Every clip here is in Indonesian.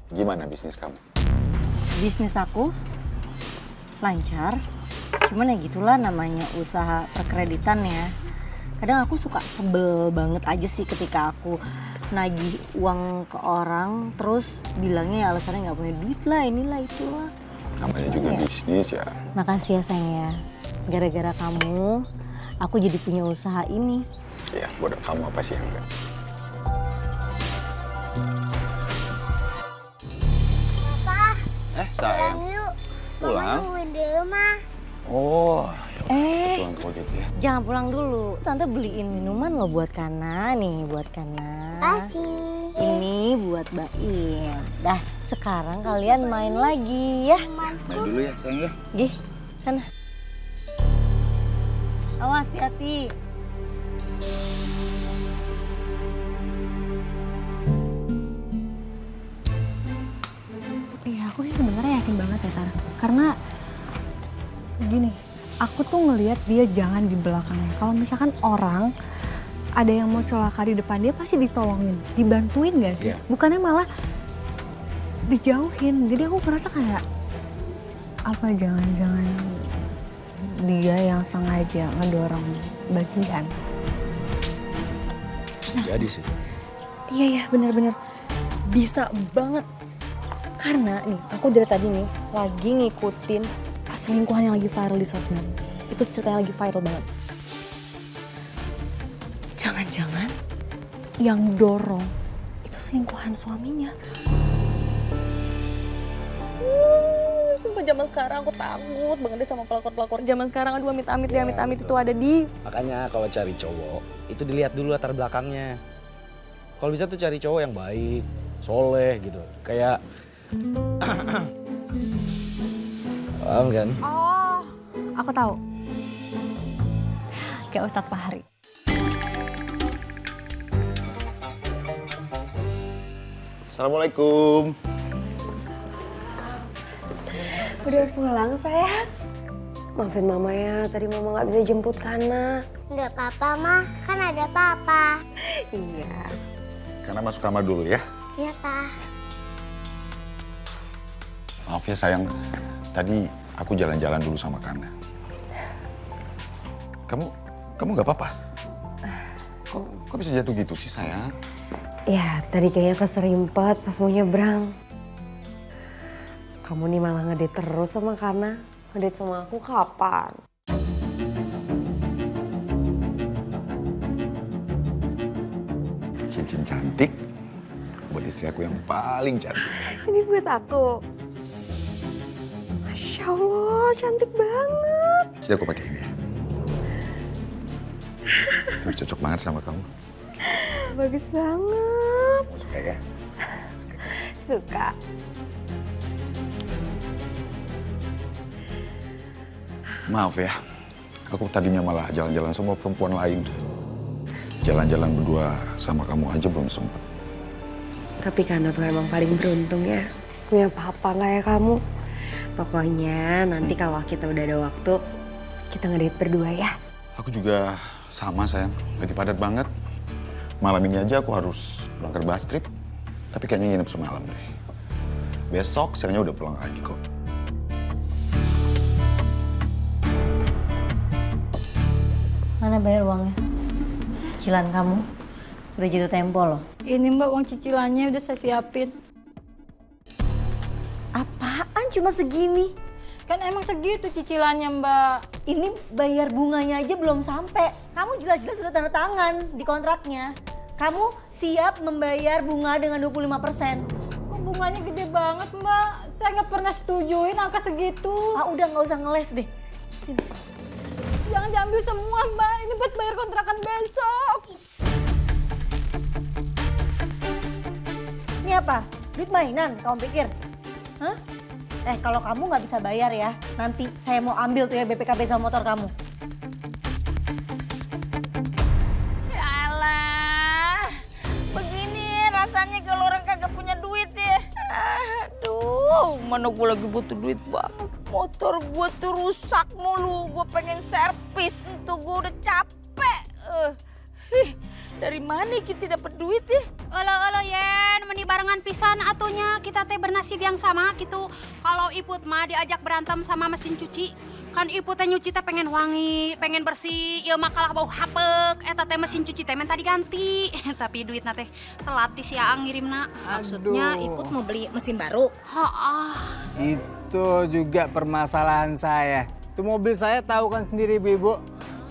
Gimana bisnis kamu? Bisnis aku lancar, cuman ya gitulah namanya usaha perkreditan ya. Kadang aku suka sebel banget aja sih ketika aku nagih uang ke orang terus bilangnya ya alasannya nggak punya duit lah, inilah itulah. Namanya juga bisnis ya. Makasih ya sayang ya, gara-gara kamu aku jadi punya usaha ini. Ya, bodoh kamu apa sih yang enggak? Papa, Sayang. yuk. Pulang? Mama nungguin di rumah. Oh, Eh, pulang kalau gitu ya. jangan pulang dulu. Tante beliin minuman loh buat Kana nih, buat Kana. Kasih. Ini buat Baim. Dah, sekarang kalian main lagi ya. Main dulu ya, sayang ya. Gih, sana. Awas, hati-hati. Iya, aku sih sebenarnya yakin banget ya, Tar. Karena gini, aku tuh ngelihat dia jangan di belakangnya. Kalau misalkan orang ada yang mau celaka di depan dia pasti ditolongin, dibantuin gak sih? Iya. Bukannya malah dijauhin. Jadi aku ngerasa kayak apa jangan-jangan dia yang sengaja ngedorong bagian. Jadi sih. Iya ya, bener-bener bisa banget. Karena nih, aku dari tadi nih lagi ngikutin selingkuhan yang lagi viral di sosmed. Itu ceritanya lagi viral banget. Jangan-jangan yang dorong itu selingkuhan suaminya. Sumpah zaman sekarang aku takut banget deh sama pelakor-pelakor zaman sekarang. Aduh amit-amit ya, amit-amit itu ada di... Makanya kalau cari cowok, itu dilihat dulu latar belakangnya. Kalau bisa tuh cari cowok yang baik, soleh gitu. Kayak... Paham kan? Oh, aku tahu. Kayak Ustadz Fahri. Assalamualaikum. Udah pulang sayang? Maafin mama ya, tadi mama gak bisa jemput Kana. Nggak apa-apa, Ma. Kan ada Papa. Iya. Karena masuk kamar dulu ya. Iya, Pa. Maaf ya sayang, tadi aku jalan-jalan dulu sama Kana. Kamu nggak apa-apa? Kok bisa jatuh gitu sih sayang? Ya, tadi kayaknya keserimpet pas mau nyebrang. Kamu nih malah ngedate terus sama Kana. Ngedate sama aku kapan? Cincin cantik buat istri aku yang paling cantik. Ini buat aku. Masya Allah, cantik banget. Jadi aku pakai ini ya. Itu cocok banget sama kamu. Bagus banget. Suka ya? Suka. Maaf ya, aku tadinya malah jalan-jalan sama perempuan lain. Jalan-jalan berdua sama kamu aja belum sempet. Tapi Kana tuh emang paling beruntung ya. Punya papa kayak kamu. Pokoknya nanti kalau kita udah ada waktu, kita ngedate berdua ya. Aku juga sama sayang, lagi padat banget. Malam ini aja aku harus berangkat bus trip, tapi kayaknya nginep semalam deh. Besok siangnya udah pulang lagi kok. Mana bayar uangnya? Cicilan kamu sudah jatuh tempo loh. Ini Mbak uang cicilannya udah saya siapin. Apaan cuma segini? Kan emang segitu cicilannya Mbak. Ini bayar bunganya aja belum sampai. Kamu jelas-jelas sudah tanda tangan di kontraknya. Kamu siap membayar bunga dengan 25%. Kok bunganya gede banget Mbak? Saya nggak pernah setujuin angka segitu. Ah udah nggak usah ngeles deh. Sini, sini. Jangan diambil semua Mbak, ini buat bayar kontrakan besok. Ini apa? Duit mainan kamu pikir? Hah? Kalau kamu nggak bisa bayar ya, nanti saya mau ambil tuh ya BPKB sama motor kamu. Yalah, begini rasanya kalau orang kagak punya duit ya. Aduh, mana gue lagi butuh duit banget. Motor gue tuh rusak mulu, gue pengen servis, tuh gue udah capek. Dari mana kita dapat duit ya? Olo Yen, meni barengan pisan atunya kita teh bernasib yang sama gitu. Kalau Iput mah diajak berantem sama mesin cuci, kan Iput teh nyuci teh pengen wangi, pengen bersih, ieu mah kalah bau hapek. Eta teh mesin cuci teh minta diganti. Tapi duitna teh telat ti si Aang ngirimna. Maksudnya Iput mau beli mesin baru? Itu juga permasalahan saya. Itu mobil saya tahu kan sendiri Ibu,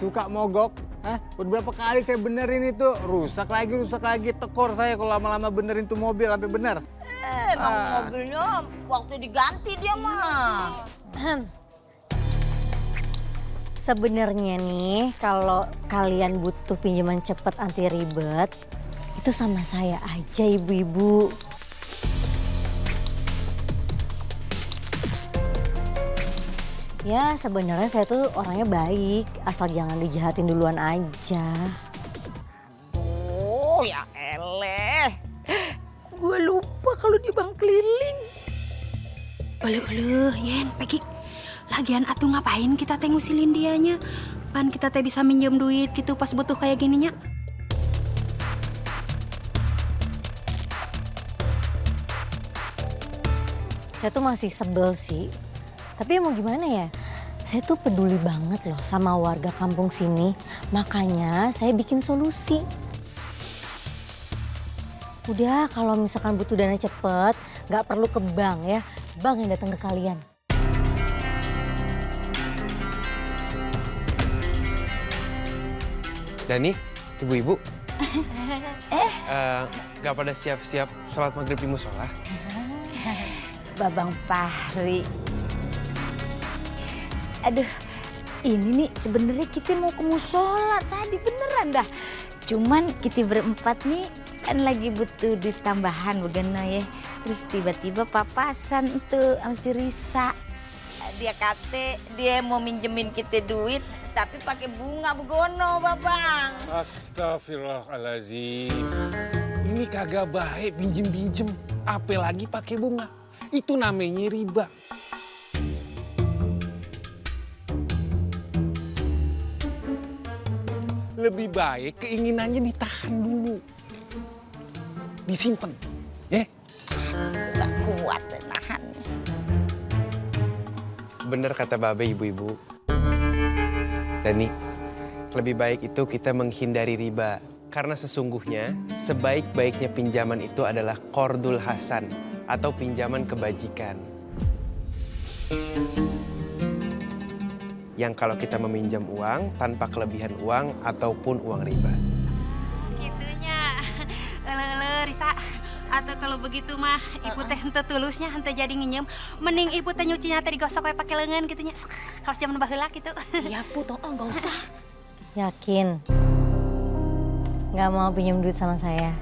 suka mogok. Udah berapa kali saya benerin itu, rusak lagi, tekor saya kalau lama-lama benerin tuh mobil sampai bener. Emang mobilnya waktu diganti dia mah. Sebenarnya nih, kalau kalian butuh pinjaman cepet anti ribet, itu sama saya aja ibu-ibu. Ya sebenarnya saya tuh orangnya baik, asal jangan dijahatin duluan aja. Oh ya eleh. Gue lupa kalau di bank keliling. Olo Yen, Peggy. Lagian atuh ngapain kita teh ngusilin dianya? Pan kita teh bisa minjem duit gitu pas butuh kayak gininya. Saya tuh masih sebel sih. Tapi mau gimana ya, saya tuh peduli banget loh sama warga kampung sini. Makanya saya bikin solusi. Udah kalau misalkan butuh dana cepet, gak perlu ke bank ya. Bank yang datang ke kalian. Dani, ibu-ibu. Gak pada siap-siap sholat maghrib di musola? Babang Fahri. Aduh, ini nih sebenarnya kita mau ke musola tadi beneran dah. Cuman kita berempat nih kan lagi butuh duit tambahan begana ya. Terus tiba-tiba papasan tuh sama si Risa. Dia kate dia mau minjemin kita duit tapi pakai bunga begono, Babang. Astagfirullahaladzim. Ini kagak baik pinjem-pinjem, apalagi pakai bunga. Itu namanya riba. Lebih baik keinginannya ditahan dulu. Disimpan, ya? Gak kuat nahan. Bener kata Babe ibu-ibu. Dani, lebih baik itu kita menghindari riba. Karena sesungguhnya sebaik-baiknya pinjaman itu adalah qardul hasan atau pinjaman kebajikan. Yang kalau kita meminjam uang tanpa kelebihan uang ataupun uang riba. Gitunya. Risa. Atau kalau begitu mah ibu teh henteu tulusnya henteu jadi nginjem. Mending ibu teh nyucinya teh digosok we pake leungeun gitu nya. Kaos zaman baheula gitu. Iya Put, enggak usah. Yakin? Gak mau pinjam duit sama saya?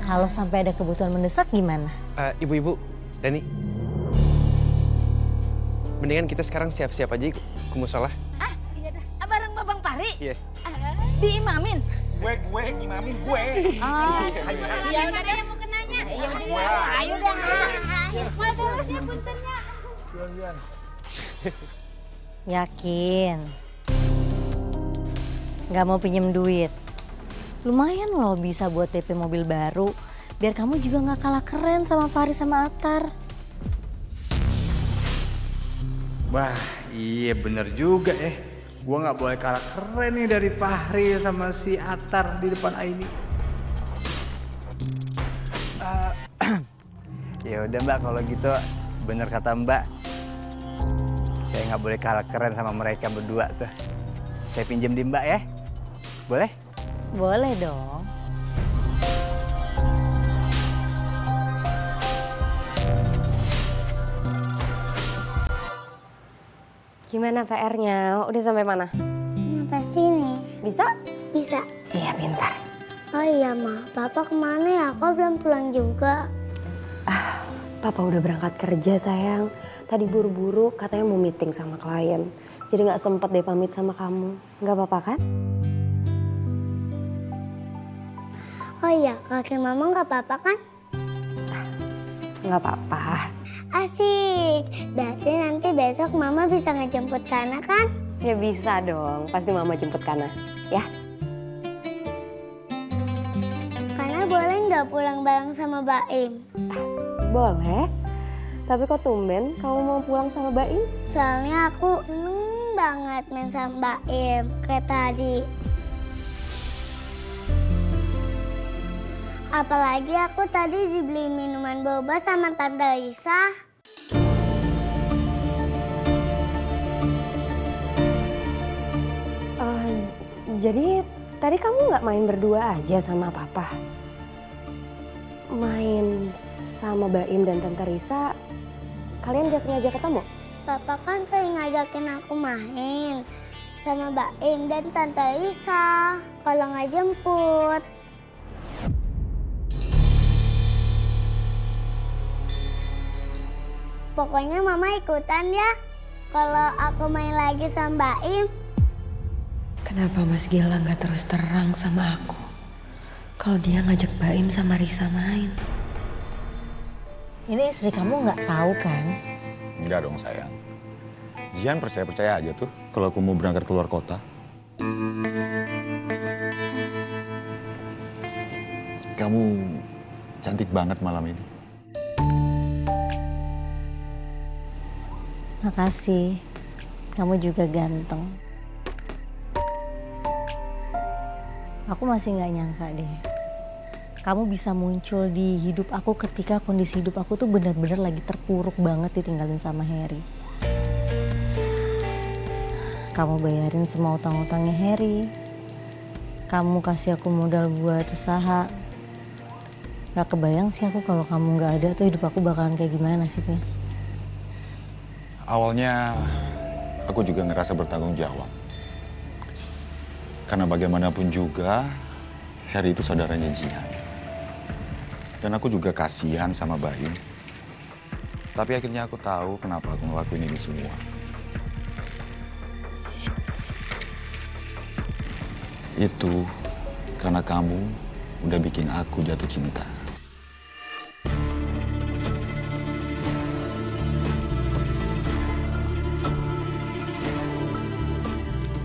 Kalau sampai ada kebutuhan mendesak gimana? Ibu-ibu, Dani. Mendingan kita sekarang siap-siap aja ke musola. Iya dah. Bareng Babang Fahri? Iya. Diimamin? Gue ngimamin gue. Ya udah deh mau kenanya. Ya udah. Ayo dah. Mau tulisnya puntennya. Yakin? Gak mau pinjam duit? Lumayan loh bisa buat DP mobil baru. Biar kamu juga gak kalah keren sama Fahri sama Atar. Wah, iya bener juga Gua nggak boleh kalah keren nih dari Fahri sama si Atar di depan Aini. Ya udah Mbak, kalau gitu bener kata Mbak. Saya nggak boleh kalah keren sama mereka berdua tuh. Saya pinjem di Mbak ya, boleh? Boleh dong. Gimana PR-nya? Udah sampai mana? Sampai sini. Bisa? Bisa. Iya, pintar. Oh iya, Ma. Papa kemana ya? Kok belum pulang juga? Papa udah berangkat kerja, sayang. Tadi buru-buru katanya mau meeting sama klien. Jadi nggak sempet deh pamit sama kamu. Nggak apa-apa kan? Oh iya, kakek mama nggak apa-apa kan? Nggak apa-apa. Asik. Berarti nanti besok Mama bisa ngejemput Kana kan? Ya bisa dong, pasti Mama jemput Kana. Ya. Kana boleh nggak pulang bareng sama Baim? Boleh. Tapi kok tumben kamu mau pulang sama Baim? Soalnya aku seneng banget main sama Baim kayak tadi. Apalagi aku tadi dibeli minuman boba sama Tante Lisa. Jadi tadi kamu nggak main berdua aja sama Papa? Main sama Baim dan Tante Risa, kalian gak sengaja ketemu? Papa kan sering ngajakin aku main sama Baim dan Tante Lisa kalau nggak jemput. Pokoknya Mama ikutan ya kalau aku main lagi sama Baim. Kenapa Mas Gilang gak terus terang sama aku kalau dia ngajak Baim sama Risa main? Ini istri kamu nggak tahu kan? Enggak dong sayang. Jihan percaya-percaya aja tuh kalau aku mau berangkat keluar kota. Kamu cantik banget malam ini. Makasih. Kamu juga ganteng. Aku masih nggak nyangka deh. Kamu bisa muncul di hidup aku ketika kondisi hidup aku tuh benar-benar lagi terpuruk banget ditinggalin sama Harry. Kamu bayarin semua utang-utangnya Harry. Kamu kasih aku modal buat usaha. Gak kebayang sih aku kalau kamu nggak ada tuh hidup aku bakalan kayak gimana nasibnya. Awalnya aku juga ngerasa bertanggung jawab. Karena bagaimanapun juga Harry itu saudaranya Jihan. Dan aku juga kasihan sama Baim. Tapi akhirnya aku tahu kenapa aku ngelakuin ini semua. Itu karena kamu udah bikin aku jatuh cinta.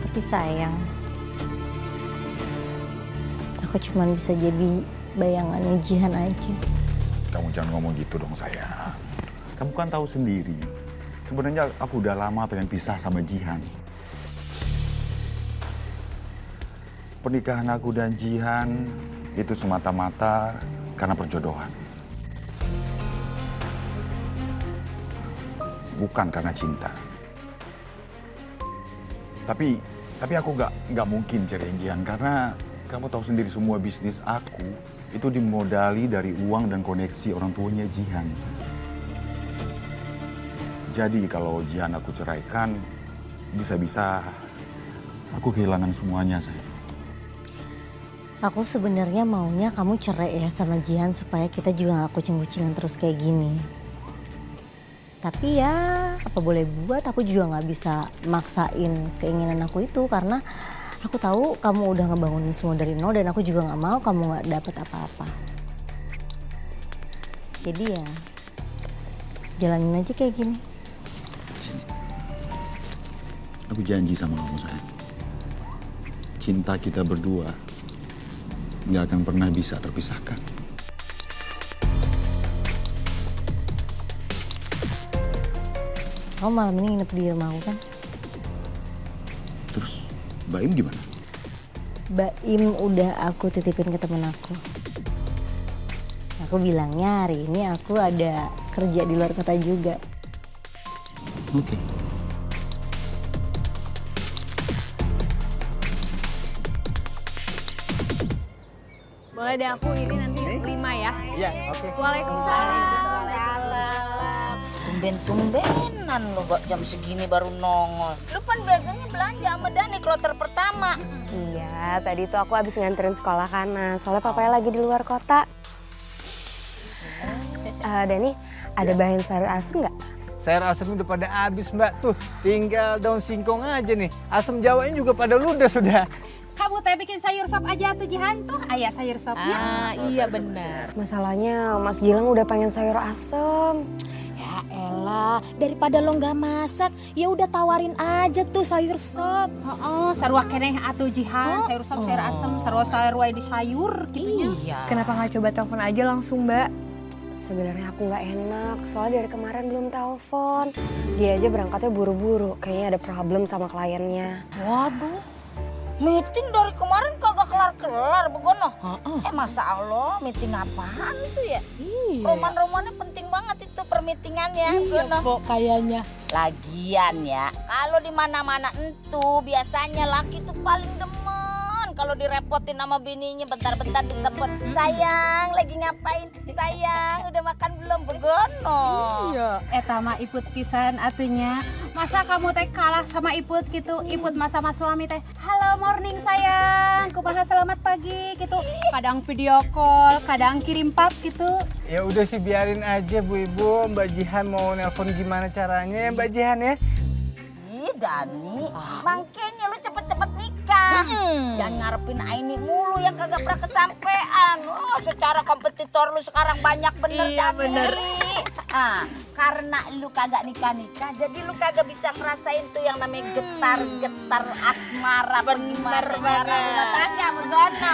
Tapi sayang, aku cuma bisa jadi bayangannya Jihan aja. Kamu jangan ngomong gitu dong sayang. Kamu kan tahu sendiri, sebenarnya aku udah lama pengen pisah sama Jihan. Pernikahan aku dan Jihan itu semata-mata karena perjodohan. Bukan karena cinta. Tapi aku nggak mungkin ceriin Jihan karena kamu tahu sendiri semua bisnis aku itu dimodali dari uang dan koneksi orang tuanya Jihan. Jadi kalau Jihan aku ceraikan, bisa-bisa aku kehilangan semuanya, sayang. Aku sebenarnya maunya kamu cerai ya sama Jihan supaya kita juga gak kucing-kucingan terus kayak gini. Tapi ya apa boleh buat, aku juga gak bisa maksain keinginan aku itu karena aku tahu kamu udah ngebangunin semua dari nol dan aku juga gak mau kamu gak dapet apa-apa. Jadi ya jalanin aja kayak gini. Sini. Aku janji sama kamu sayang. Cinta kita berdua gak akan pernah bisa terpisahkan. Kamu malam ini nginep di rumah aku kan? Terus Baim gimana? Baim udah aku titipin ke temen aku. Aku bilangnya hari ini aku ada kerja di luar kota juga. Oke. Boleh deh aku ini nanti 5 ya. Iya, oke. Waalaikumsalam. Tumben-tumbenan lo jam segini baru nongol. Lu kan biasanya belanja sama Dani kloter pertama. Iya, tadi tuh aku habis nganterin sekolah Kana. Soalnya papanya lagi di luar kota. Dani, ada bahan sayur asem nggak? Sayur asemnya udah pada habis, Mbak. Tuh, tinggal daun singkong aja nih. Asam Jawanya juga pada ludes sudah. kamu teh bikin sayur sop aja tuh Jihan tuh. Ayah sayur sopnya. Iya benar. Masalahnya Mas Gilang udah pengen sayur asem. Ya elah, daripada lo nggak masak, ya udah tawarin aja tuh sayur sop. Sarua keneh atuh Jihan, sayur sop, sayur asem, sarua sayur wae di sayur gitu Iya. Kenapa nggak coba telepon aja langsung, Mbak? Sebenarnya aku nggak enak, soalnya dari kemarin belum telepon. Dia aja berangkatnya buru-buru, kayaknya ada problem sama kliennya. Waduh, meeting dari kemarin kagak kelar-kelar begono. Masa Allah, meeting apaan tuh ya? Roman-romannya penting banget itu permeetingannya. Iya kok kayaknya. Lagian ya, kalau di mana-mana entu biasanya laki tuh paling demen kalau direpotin sama bininya bentar-bentar ditelepon. Sayang, lagi ngapain? Sayang, udah makan belum? Begono. Iya, eta mah iput pisan atunya. Masa kamu teh kalah sama iput gitu? Iput mah sama suami teh. Halo morning sayang, kumaha selamat pagi gitu. Kadang video call, kadang kirim pap gitu. Ya udah sih biarin aja Bu Ibu, Mbak Jihan mau nelpon gimana caranya ya Mbak Jihan ya. Ih Dani, makanya lu cepet-cepet nikah. Jangan ngarepin Aini mulu yang kagak pernah kesampean. Oh, secara kompetitor lu sekarang banyak bener Iya, Dani. bener. Karena lu kagak nikah-nikah, jadi lu kagak bisa ngerasain tuh yang namanya getar-getar asmara. Bener banget. Rumah tangga begono.